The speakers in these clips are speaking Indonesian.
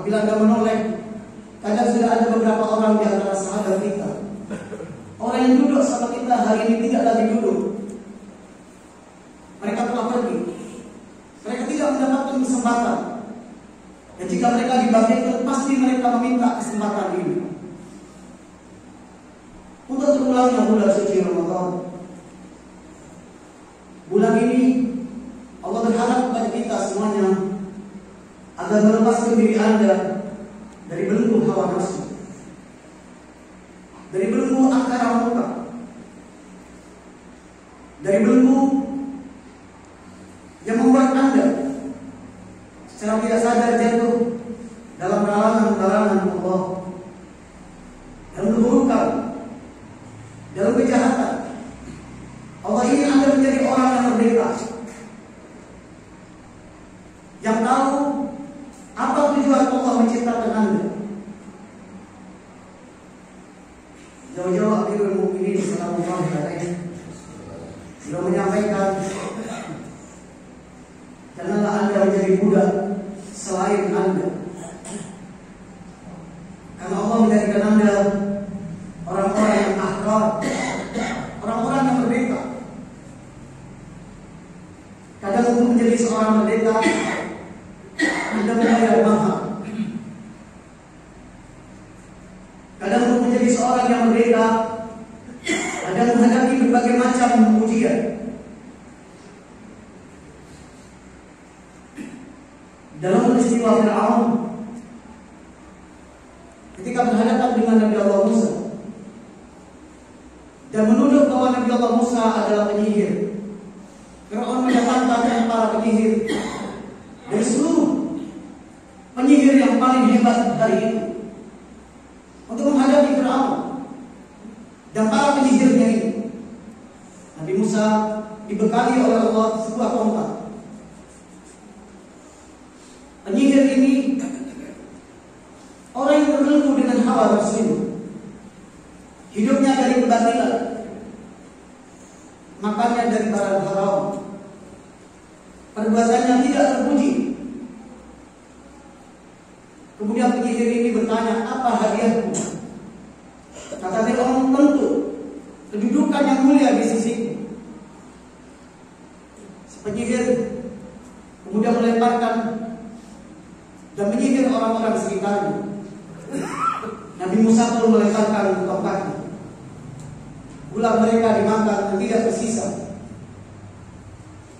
Apabila Anda menoleh, kadang sudah ada beberapa orang di antara sahabat kita, orang yang duduk sama kita hari ini tidak lagi duduk. Mereka telah pergi. Mereka tidak mendapatkan kesempatan. Dan jika mereka dibangkitkan, pasti mereka meminta kesempatan ini. Untuk terulangnya bulan suci Ramadan. Bulan ini Allah berharap kepada kita semuanya agar melepaskan diri Anda dari belenggu hawa nafsu, dari belenggu angkara murka, dari belenggu yang membuat Anda secara tidak sadar jatuh dalam larangan-larangan Allah, dalam keburukan, dalam kejahatan. Allah ingin Anda menjadi orang yang merdeka, yang tahu apa tujuan Allah menciptakan Anda. Jauh-jauh Amirul Mukminin sallallahu alaihi sudah menyampaikan, janganlah Anda menjadi budak selain Anda, karena Allah menjadikan Anda orang-orang yang akhlak, orang-orang yang merdeka. Kadang untuk menjadi seorang merdeka Anda membayar mahal. Kadang untuk menjadi seorang yang merdeka Anda menghadapi berbagai macam ujian. Dalam peristiwa Fir'aun ketika berhadapan dengan Nabi Allah Musa dan menuduh bahwa Nabi Allah Musa adalah penyihir, Fir'aun mendatangkan para penyihir dari seluruh penyihir yang paling hebat hari itu untuk menghadapi Fir'aun dan para penyihirnya ini. Nabi Musa dibekali oleh Allah sebuah tongkat. Penyihir ini orang yang berbelenggu dengan hawa nafsu, hidupnya dari kebatilan, makannya dari barang haram, perbuatannya tidak terpuji. Kemudian penyihir ini bertanya, apa hadiahku? Kata Fir'aun, tentu kedudukan yang mulia di sisiku. Si penyihir kemudian melemparkan dan menyihir orang-orang sekitarnya. Nabi Musa pun melemparkan tongkatnya. Ulah mereka dimakan dan tidak tersisa.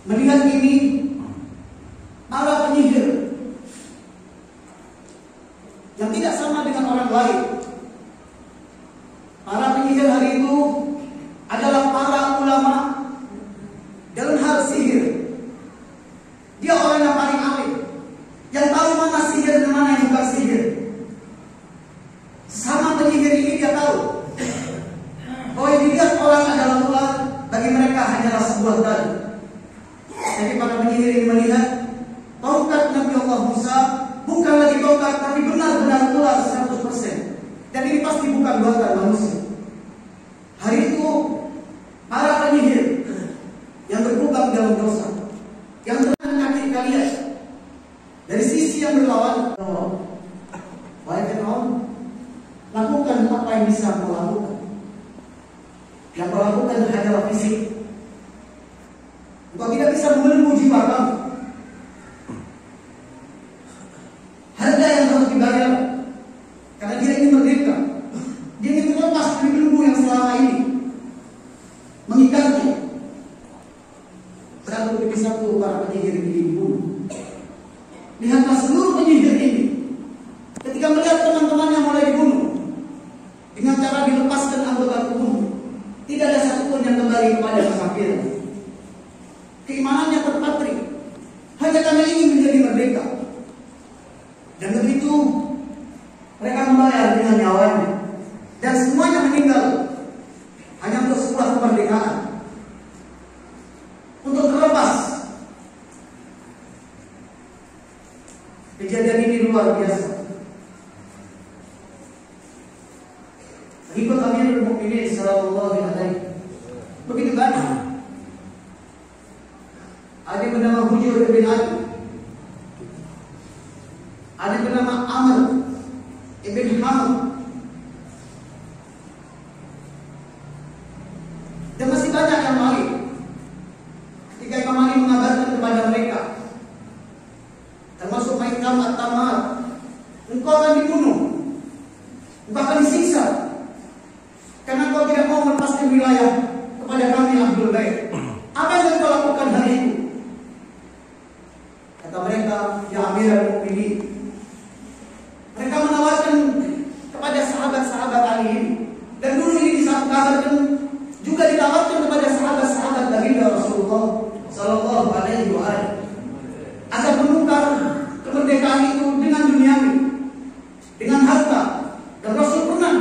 Melihat ini, para penyihir yang tidak sama dengan orang lain. Para penyihir hari itu adalah para ulama dalam hal sihir. Dia orang yang paling alim, yang tahu mana sihir dan mana yang bukan sihir. Sama penyihir ini dia tahu bahwa yang dilihat orang adalah ular, bagi mereka hanyalah sebuah tali. Jadi para penyihir ini melihat tongkat Nabi Allah Musa bukan lagi tongkat, tapi benar-benar ular 100%. Dan ini pasti bukan buatan manusia. Hari itu para penyihir yang berkubang dalam dosa, yang menahan kaki kalian dari sisi yang berlawan. Wahai Fir'aun, lakukan apa yang bisa kau lakukan. Yang kau lakukan hanyalah fisik. Engkau tidak bisa membelenggu jiwa kamu. Harga yang harus dibayar, karena dia ingin merdeka. Dia ingin terlepas dari belenggu yang selama ini mengikatnya. Satu demi satu para penyihir ini dibunuh. Lihatlah seluruh penyihir ini ketika melihat teman-temannya mulai dibunuh dengan cara dilepaskan anggota tubuhnya, tidak ada satupun yang kembali kepada kekafiran. Keimanannya terpatri hanya karena ingin menjadi merdeka. Dan begitu mereka membayar dengan nyawanya, dan semuanya meninggal hanya untuk sebuah kemerdekaan, untuk terlepas. Kejadian ini luar biasa. Ikut Amirul Mukminin sallallahu alaihi begitu banyak. Ada yang bernama Hujur bin Ali, ada yang bernama Amr ibn Hamad, akan dibunuh, engkau akan disiksa, karena kau tidak mau melepaskan wilayah kepada kami Ahlul Bait. Apa yang kau lakukan hari itu? Kata mereka, ya Amirul Mukminin, mereka menawarkan kepada sahabat-sahabat Ali ini. Dan dulu ini disampaikan juga ditawarkan kepada sahabat-sahabat baginda Rasulullah Sallallahu Alaihi Wasallam agar menukar kemerdekaan itu dengan duniawi, dengan harta, dan Rasul pernah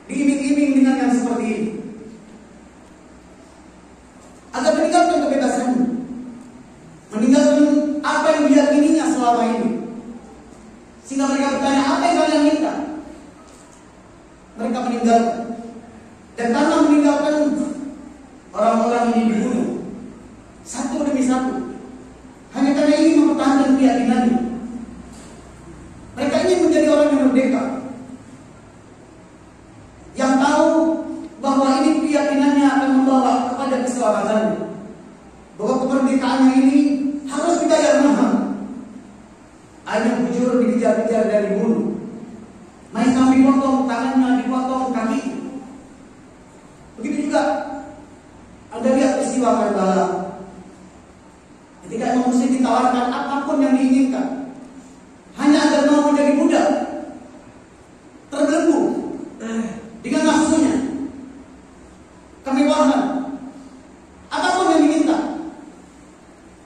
diiming-iming dengan yang seperti ini agar meninggalkan kebebasan, meninggalkan apa yang diyakininya selama ini. Sehingga mereka bertanya, apa yang kalian minta? Mereka meninggalkan, dan karena meninggalkan, orang-orang ini dibunuh satu demi satu, hanya karena ingin mempertahankan keyakinannya. Mereka ingin menjadi orang yang merdeka, yang tahu bahwa ini keyakinannya akan membawa kepada keselamatannya, bahwa kemerdekaannya ini harus dibayar mahal. Ayam bujur dikejar-kejar dan dibunuh, main sampai dipotong tangannya, dipotong kaki. Begitu juga Anda lihat peristiwa Karbala, ketika Imam Muslim ditawarkan apapun yang diinginkan hanya agar mau menjadi budak, terbelenggu dengan nafsunya, kemewahan, apapun yang diminta,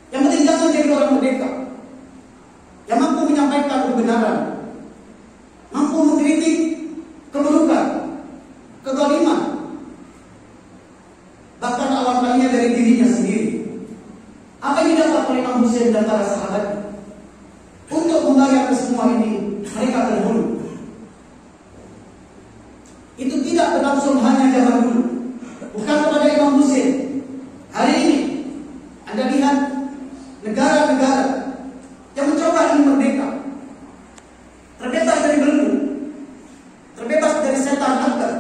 yang penting jangan jadi orang merdeka, yang mampu menyampaikan kebenaran, mampu mengkritik keburukan, kezaliman, bahkan awal kalinya dari dirinya sendiri. Apa yang didapat oleh Imam Husain dan para sahabat untuk membayar ke semua ini? Mereka terbunuh. Itu tidak berlangsung hanya zaman dulu, bukan kepada Imam Husain. Hari ini Anda lihat negara-negara yang mencoba ingin merdeka, terbebas dari belenggu, terbebas dari setan akbar,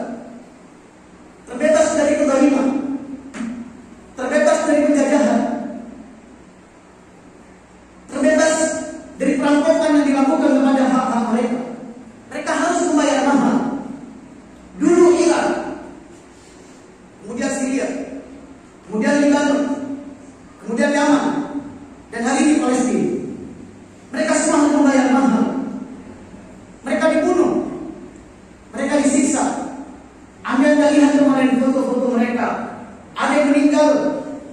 terbebas dari kezaliman, terbebas dari penjajahan, terbebas dari perampokan yang dilakukan kepada hak-hak mereka. Mereka harus membayar mahal. Dulu Irak, kemudian Syria, kemudian Lebanon, kemudian Yaman, dan hari ini Palestina. Mereka semua harus membayar mahal. Mereka dibunuh, mereka disiksa. Anda lihat kemarin foto-foto mereka, ada yang meninggal,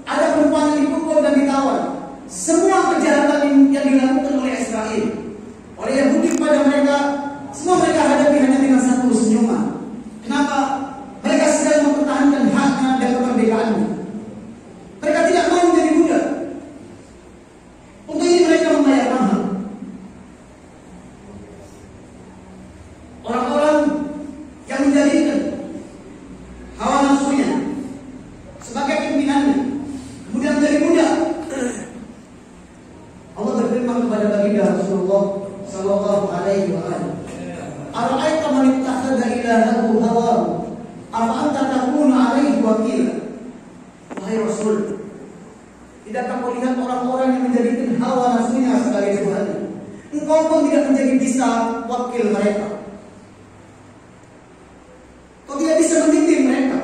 ada perempuan yang dipukul dan ditawan. Semua kejahatan yang dilakukan oleh Israel, oleh Yahudi kepada mereka, semua mereka hadapi hanya dengan satu senyuman. Kenapa? Mereka sedang mempertahankan haknya dan kemerdekaannya. Mereka tidak mau menjadi budak. Untuk ini mereka membayar mahal. Orang-orang yang menjadikan hawa nafsunya sebagai pimpinannya, kemudian menjadi budak. Allah berfirman kepada baginda Rasulullah Sallallahu Alaihi Wasallam, "Ara'aita man ittakhadha ilahahu hawahu, afa anta takunu alaihi wakila?" Wahai Rasul, tidakkah kau lihat orang-orang yang menjadikan hawa nafsunya sebagai Tuhan? Engkau pun tidak menjadi bisa wakil mereka. Kau tidak bisa membimbing mereka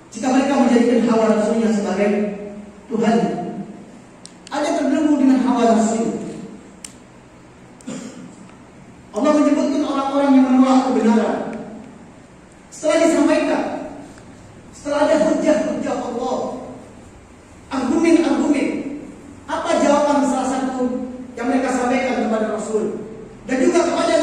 jika mereka menjadikan hawa nafsunya sebagai Tuhan. Ada terbelenggu dengan hawa nafsunya. Allah menyebutkan orang-orang yang menolak kebenaran. Setelah disampaikan, setelah ada hujah-hujah Allah, argumen-argumen, apa jawaban salah satu yang mereka sampaikan kepada Rasul dan juga kepada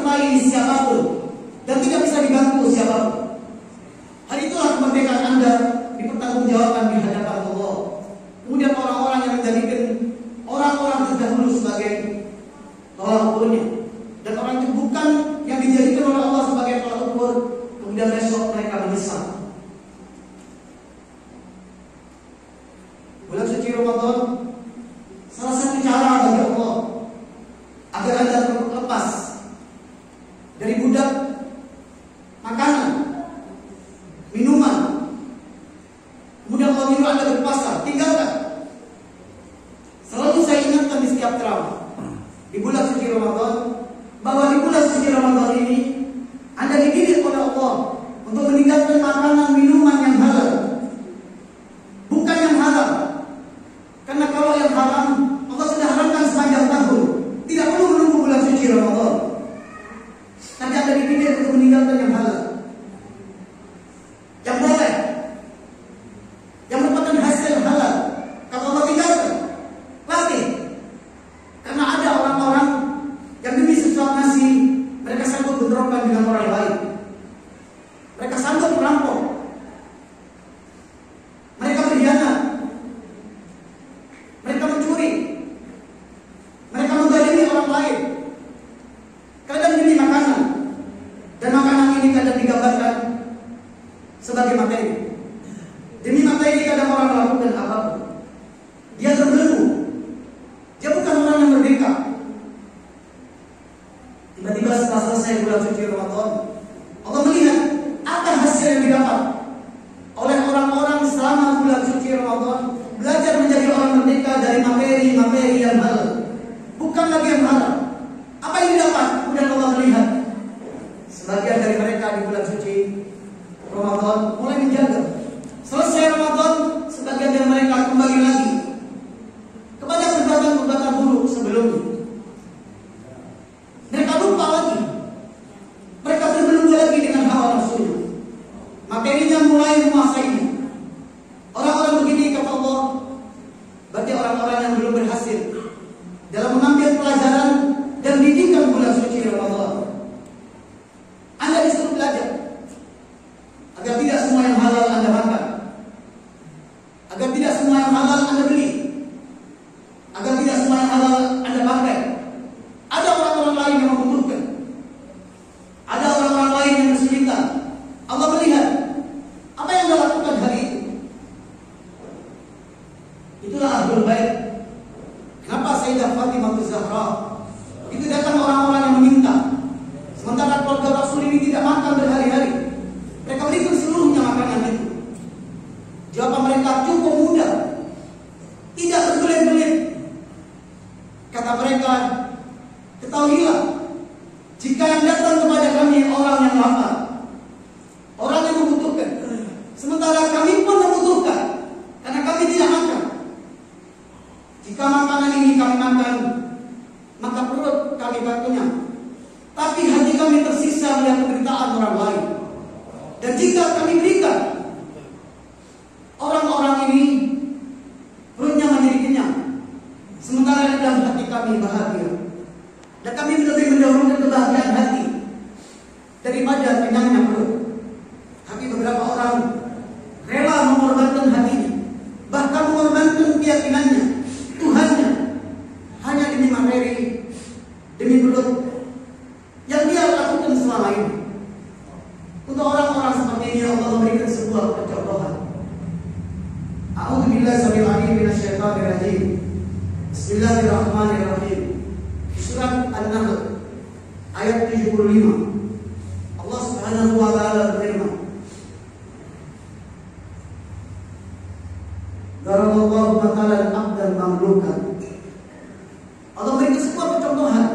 disertai siapapun dan tidak bisa dibantu siapapun. Hal itulah kemerdekaan Anda dipertanggungjawabkan di hadapan Allah. Kemudian orang-orang yang menjadikan orang-orang terdahulu sebagai tolak ukurnya, dan orang itu bukan yang dijadikan oleh Allah sebagai tolak ukur, kemudian besok mereka menyesal. Bulan suci Ramadan, salah satu cara bagi Allah agar Anda terlepas dari budak makanan, minuman. Kemudian kalau minum Anda berpuasa, tinggalkan. Selalu saya ingatkan di setiap ceramah di bulan suci Ramadan, bahwa di bulan suci Ramadan ini Anda dididik oleh Allah untuk meninggalkan makanan minuman yang halal, bukan yang haram. Karena kalau yang haram Allah sudah haramkan sepanjang tahun, tidak perlu menunggu bulan suci Ramadan. Tapi Anda dididik untuk meninggalkan yang halal, yang boleh, yang merupakan hasil halal. Kalau Allah tinggalkan, latih. Karena ada orang-orang yang demi sesuatu nasi mereka sanggup bentrokan dengan orang lain. Mereka sanggup merampok. Mereka berkhianat. Mereka mencuri. Mereka menzalimi orang lain. Kadang demi makanan. Dan makanan ini kadang digambarkan sebagai materi. Demi materi kadang orang melakukan apapun. Dia terbelenggu. Dia bukan orang yang merdeka. Tiba-tiba setelah selesai bulan suci Ramadan, Allah melihat apa hasil yang didapat oleh orang-orang selama bulan suci Ramadan, belajar menjadi orang merdeka dari materi-materi yang halal, bukan lagi yang haram. Apa yang didapat? Kemudian Allah melihat sebagian dari mereka di bulan suci Ramadan mulai menjaga. Selesai Ramadan, sebagian dari mereka kembali lagi kepada perbuatan-perbuatan buruk sebelumnya. Mereka lupa lagi. Mereka berbelenggu lagi dengan hawa nafsunya. Materinya mulai menguasainya. Orang-orang begini kata Allah, berarti orang-orang yang belum berhasil dalam mengambil pelajaran dan didikan bulan suci Ramadan. Anda disuruh belajar agar tidak semua yang halal Anda makan, agar tidak semua yang halal Anda beli, agar tidak semua yang halal Anda pakai. Ada orang-orang lain yang membutuhkan, ada orang-orang lain yang kesulitan. Allah melihat apa yang Anda lakukan hari itu. Itulah Ahlul Bait. Kenapa Sayyidah Fatimah Zahra itu datang orang-orang yang meminta, sementara keluarga Rasul ini tidak makan berhari-hari. Mereka berikan seluruhnya makanan itu. Jawaban mereka cukup mudah, tidak berbelit-belit. Kata mereka, ketahuilah, jika yang datang kepada kami orang yang lapar, orang yang membutuhkan, sementara kami pun membutuhkan, karena kami tidak makan. Jika makanan ini kami makan, maka perut kami kenyang, tapi hati kami tersisa melihat penderitaan orang lain. Dan jika kami berikan, orang-orang ini perutnya menjadi kenyang, sementara di dalam hati kami bahagia. Dan kami lebih mendahulukan kebahagiaan hati daripada kenyangnya perut. Tapi beberapa orang rela mengorbankan hatinya, bahkan mengorbankan keyakinannya, Tuhannya, hanya demi materi, demi perut yang dia lakukan selama ini. Untuk orang-orang seperti ini Allah memberikan sebuah percontohan. A'udzubillahi samil alim minasyaitonir rajim. Bismillahirrahmanirrahim. Surat An-Nahl ayat 75. Allah Subhanahu wa taala berfirman, Daraballahu matalan abdan mamlukan. Allah berikan sebuah percontohan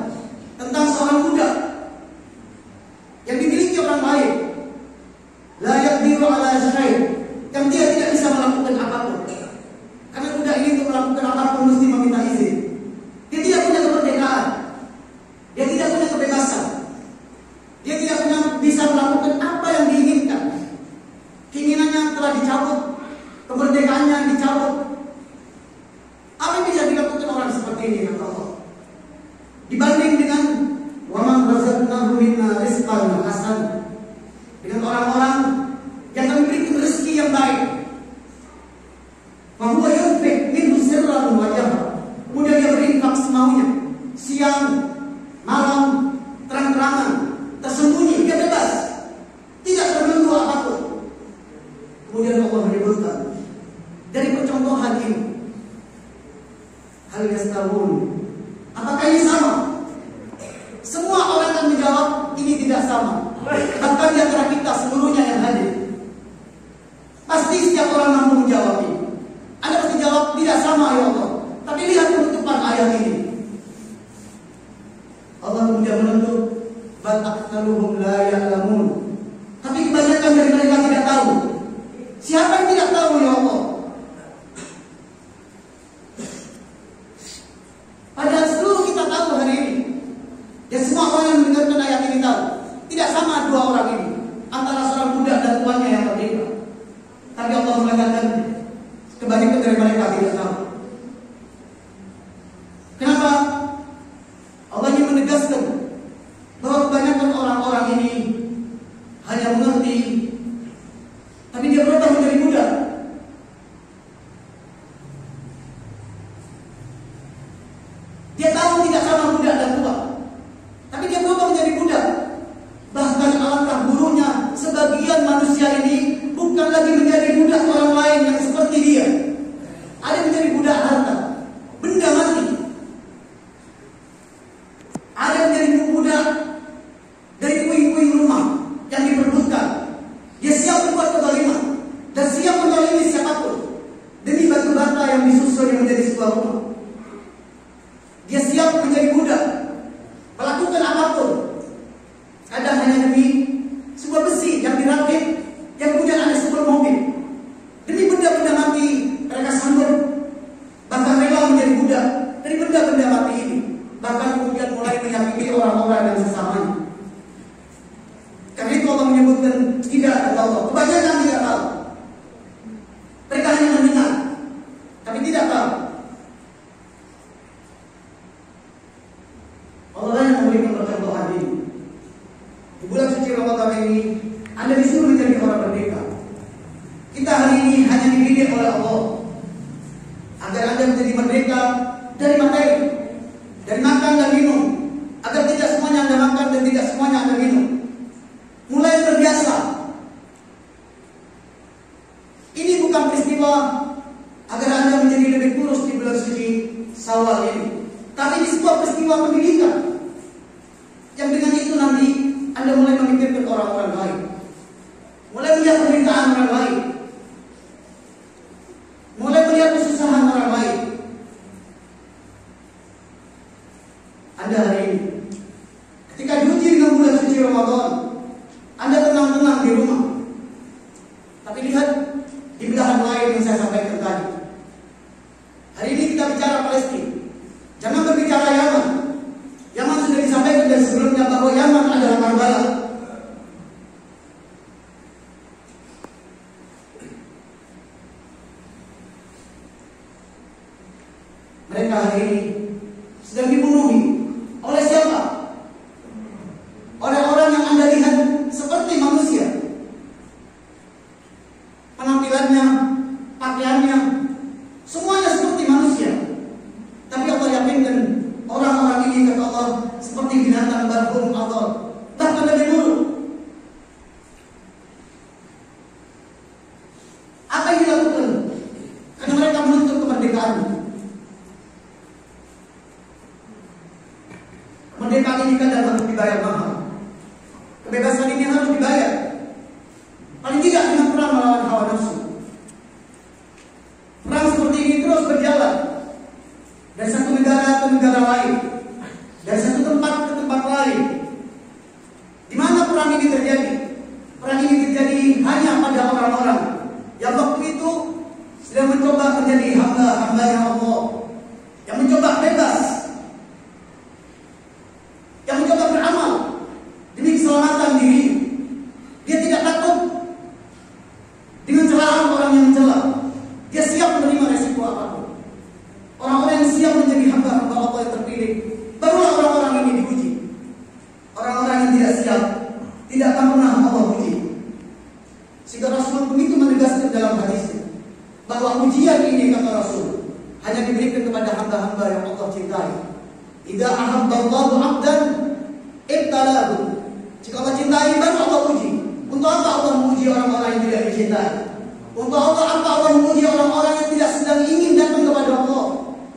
tentang seorang budak yang dimiliki orang lain, la yaqdiru ala syai', yang dia tidak bisa melakukan apapun. Karena budak ini untuk melakukan apapun mesti meminta izin. Dia tidak punya kemerdekaan, dia tidak punya kebebasan, dia tidak punya bisa melakukan apa yang diinginkan. Keinginannya telah dicabut, kemerdekaannya dicabut. Apa yang bisa dilakukan orang seperti ini kata Allah? Dibanding dengan wa man razaqnahu min semau-maunya, siang, malam, terang-terangan, tersembunyi, dia bebas, tidak terbelenggu apapun. Kemudian Allah menyebutkan dari percontohan ini, hal yastawun, apakah ini sama? Semua orang akan menjawab ini tidak sama. Bahkan di antara kita seluruhnya yang hadir, pasti setiap orang mampu menjawab ini. Anda pasti jawab tidak sama ya Allah. Tapi lihat penutupan ayat ini. Allah kemudian menutup, bal aktsaruhum la ya'lamun. Tapi kebanyakan dari mereka tidak tahu. Siapa yang tidak tahu ya Allah? Padahal seluruh kita tahu hari ini. Dan semua orang yang mendengarkan ayat ini tahu. Tidak sama dua orang ini, antara seorang budak dan tuannya yang merdeka. Tapi Allah mengatakan kebanyakan dari mereka tidak tahu. Kenapa? Allah ingin menegaskan bahwa kebanyakan orang-orang ini hanya mengerti, tapi dia berubah menjadi budak. Dia tahu tidak sama budak dan tua, tapi dia berubah menjadi budak. Bahkan alangkah buruknya sebagian manusia ini bukan lagi menjadi budak orang lain yang seperti dia. Ada yang menjadi budak harta, benda mati. Ada yang menjadi budak dari puing-puing rumah yang diperbutkan. Dia siap berbuat kezaliman dan siap menzalimi siapapun demi batu bata yang disusun yang menjadi sebuah rumah. Dia siap menjadi budak, melakukan apapun. Kadang hanya demi sebuah besi yang dirakit, yang kemudian ada sebuah mobil. Demi benda-benda mati mereka sanggup, bahkan rela menjadi budak dari benda-benda mati ini. Bahkan kemudian mulai menyakiti orang-orang dan sesamanya. Karena itu Allah menyebutkan tidak tahu. Kebanyakan tidak tahu. Mereka hanya mendengar, tapi tidak tahu. Allah yang memberikan percontohan ini. Di bulan suci Ramadan ini, Anda disuruh menjadi orang merdeka. Kita hari ini hanya dididik oleh Allah agar Anda menjadi merdeka dari materi, dari makan dan minum, agar tidak semuanya Anda makan dan tidak semuanya Anda minum. Mulai terbiasa. Ini bukan peristiwa agar Anda menjadi lebih kurus di bulan suci Syawal ini, tapi ini sebuah peristiwa pendidikan yang dengan itu nanti Anda mulai memikirkan orang-orang lain, mulai melihat penderitaan orang lain, mulai melihat kesusahan orang lain. Anda hari ini ketika diuji dengan bulan suci Ramadan, Anda tenang-tenang di rumah. Tapi lihat di belahan lain yang saya sampaikan tadi. Hari ini kita bicara Palestina, jangan berbicara Yaman. Yaman sudah disampaikan dari sebelumnya bahwa Yaman adalah Karbala. Mereka hari ini sedang dibunuhi oleh siapa? Oleh orang yang Anda lihat seperti manusia. Penampilannya, pakaiannya, semuanya seperti manusia. Tapi Allah yakinkan orang-orang ini kata Allah seperti binatang barhum atau bahkan lebih buruk. Apa yang dilakukan? Karena mereka menuntut kemerdekaan. Kemerdekaan ini kan harus dibayar mahal. Kebebasan ini harus dibayar. Paling tidak dengan perang melawan hawa nafsu. Perang seperti ini terus berjalan dari satu negara ke negara lain, dari satu tempat ke tempat lain. Di mana perang ini terjadi? Perang ini terjadi hanya pada orang-orang yang waktu itu sedang mencoba menjadi hamba-hambanya Allah, yang mencoba bebas, yang mencoba beramal demi keselamatan diri. Dia tidak takut dengan celaan orang yang mencela. Dia siap menerima resiko apapun. Orang-orang yang siap menjadi hamba-hamba Allah yang terpilih, barulah orang-orang ini diuji. Orang-orang yang tidak siap tidak akan pernah Allah uji. Sehingga Rasul begitu menegaskan dalam hadisnya bahwa ujian ini, kata Rasul, hanya diberikan kepada hamba-hamba yang Allah cintai. Idza ahabballahu 'abdan ibtalahu. Jika Allah cintai baru Allah uji. Untuk apa Allah menguji orang-orang yang tidak dicintai? Untuk apa Allah menguji orang-orang yang tidak sedang ingin datang kepada Allah,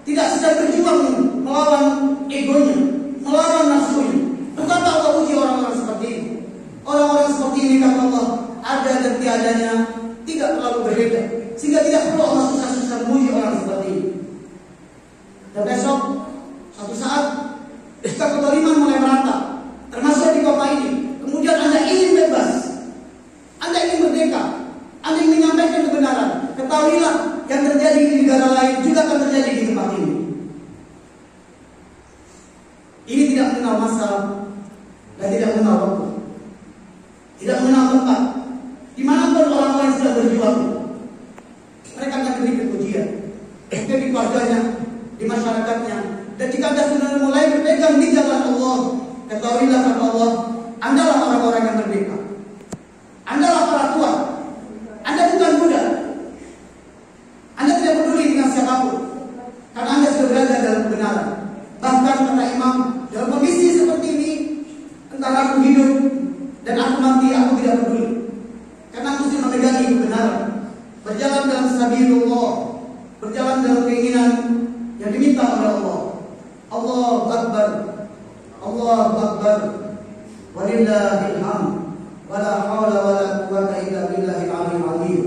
tidak sedang berjuang melawan egonya, melawan nafsunya? Untuk apa Allah uji orang-orang seperti ini? Orang-orang seperti ini kata Allah, ada dan tiadanya tidak terlalu berbeda, sehingga tidak perlu Allah susah-susah menguji orang seperti ini. Dan besok suatu saat jika kezaliman mulai merata, termasuk di kota ini, kemudian Anda ingin bebas, Anda ingin merdeka, Anda ingin menyampaikan kebenaran, ketahuilah yang terjadi di negara lain juga akan terjadi di tempat ini. Ini tidak mengenal masa dan tidak mengenal waktu, tidak mengenal tempat. Dimanapun orang-orang yang sedang berjuang, mereka akan diberi ujian, mungkin di keluarganya, di masyarakatnya. Dan jika Anda sudah mulai berpegang di jalan Allah, ketahuilah kata Allah, Andalah orang-orang yang merdeka, Andalah para tua. Anda bukan muda, Anda tidak peduli dengan siapapun, karena Anda sudah berada dalam kebenaran. Bahkan kata Imam, dalam kondisi seperti ini, entah aku hidup dan aku mati, aku tidak peduli, karena aku sudah memegangi kebenaran, berjalan dalam sabilullah, berjalan dalam keinginan yang diminta oleh Allah. Allahu Akbar, Allahu Akbar, walillahil hamd, wala haula wala quwwata illa billahil aliyyil azim.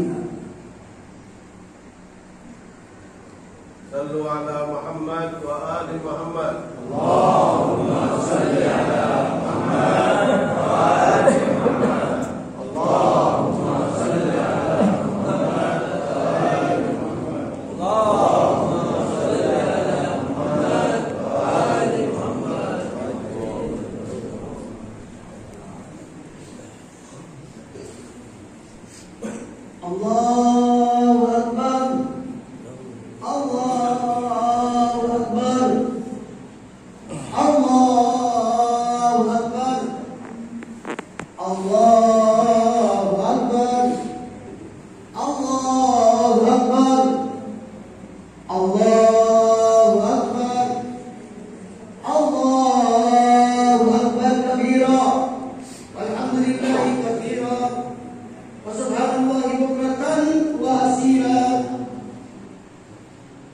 Sallu ala Muhammad wa ali Muhammad. Allahumma salli ala Muhammad wa ali Muhammad. Allahumma salli ala Muhammad wa ali Muhammad. Allahumma salli ala Muhammad wa ali Muhammad. Allahu Akbar, Allahu Akbar, Allahu Akbar, Allahu Akbar, Allahu Akbar, Allahu Akbar, Allahu Akbar kabira, walhamdulillahi katsira, wa subhanallahi bukratan wa asila.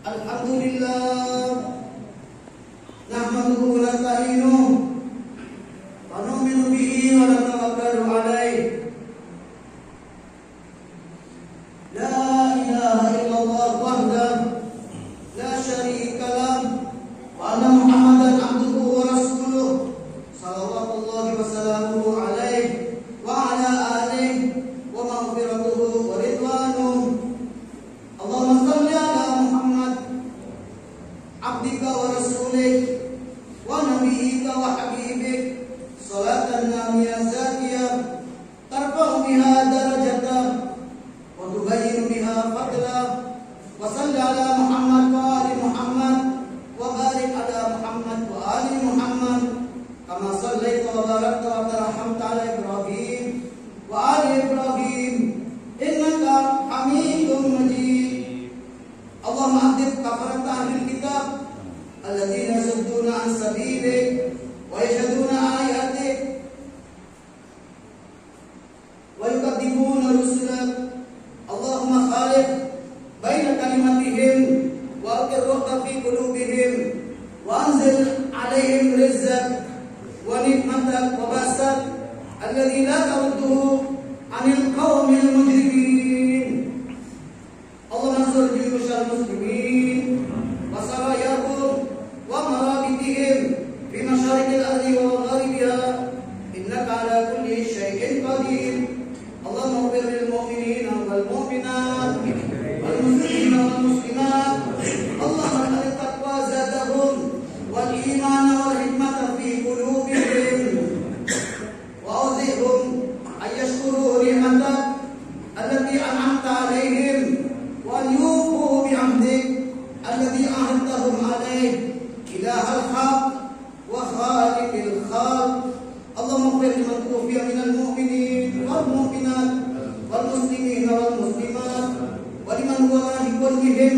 Alhamdulillah, nahmaduhu wa nasta'inuhu wa nu'minu bihi wa natawakkalu alayh. La ilaha illallah wahdahu la syarika lah, wa anna Muhammadan abduhu wa rasuluh, salawatullahi wa salamuhu alayhi wa ala alihi wa maghfiratuhu wa ridwanuh. Allahumma salli ala Muhammad abdika wa rasulih wa nabiyyika wa habibik, salatan namiyah zakiyah tarfa'u biha darajatah wa tubayyinu biha fadlah. Wa salli ala Muhammad wa ali Muhammad wa barik ala Muhammad wa ali Muhammad kama sallaita wa barakta wa tarhamta ala Ibrahim wa ali Ibrahim innaka Hamidum Majid. Allahumma adib kafarat ahlil kitab alladzina yasudduna an sabilik wa yashhaduna ayatik wa yukadzibuna rusulak. Allahumma khalif baina kalimatihim wa alqir ruhta fi qulubihim wa anzil alaihim rizqak wa nikmatak wa basak alladzi la tarudduhu anil qaumil mujrimin. Allahumma ansur juyushal muslimin wa sarayahum wa marabitihim fi masyariqil ardi wa magharibiha innaka ala kulli syai'in qadir. Allahumma ighfir lil mu'minina wal mu'minat wal muslimina wal muslimat. Allahumma ij'al taqwa zadahum wal imana wal hikmata fi qulubihim wa awzihum ay yashkuru ni'matak allati an'amta alaihim wa yufu bi 'ahdik alladhi ahadtahum alaih ilahal haq wa khaliqil khalq. Allahumma ighfir liman tuwfiya minal mu'minin wal mu'minat wal muslimina wal muslimat wa liman huwa lahiqun bihim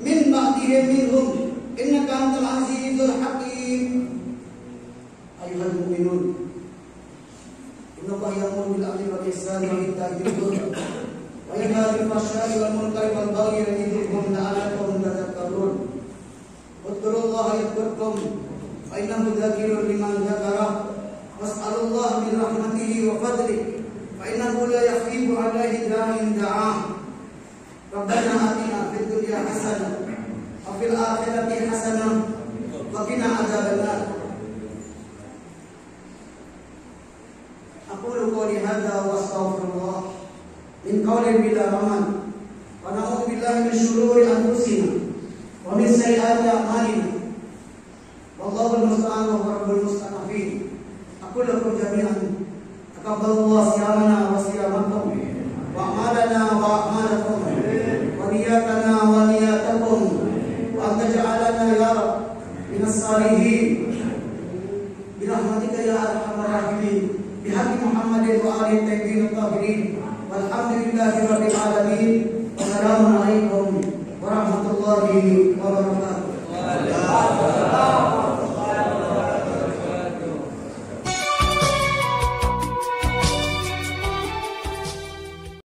min ba'dihim minhum innaka antal azizul hakim. الرحيم أيها المؤمنون إن الله يأمر بالعدل والإحسان وإيتاء ذي القربى وينهى عن الفحشاء والمنكر والبغي يعظكم لعلكم تذكرون واذكروا الله يذكركم فإنه ذاكر لمن ذكره واسألوا الله من رحمته وفضله فإنه لا يخيب عليه داع دعاه ربنا آتنا في الدنيا حسنة وفي الآخرة حسنة وقنا عذاب النار. أقول قولي هذا وأستغفر الله من قول بلا رمان ونعوذ بالله من شرور أنفسنا ومن سيئات أعمالنا والله المستعان وهو رب المستضعفين. أقول لكم جميعا تقبل الله صيامنا وصيامكم وأعمالنا وأعمالكم ونياتنا ونياتكم وأن تجعلنا يا رب من الصالحين برحمتك يا أرحم الراحمين بحق محمد وآله الطيبين الطاهرين والحمد لله رب العالمين والسلام عليكم ورحمة الله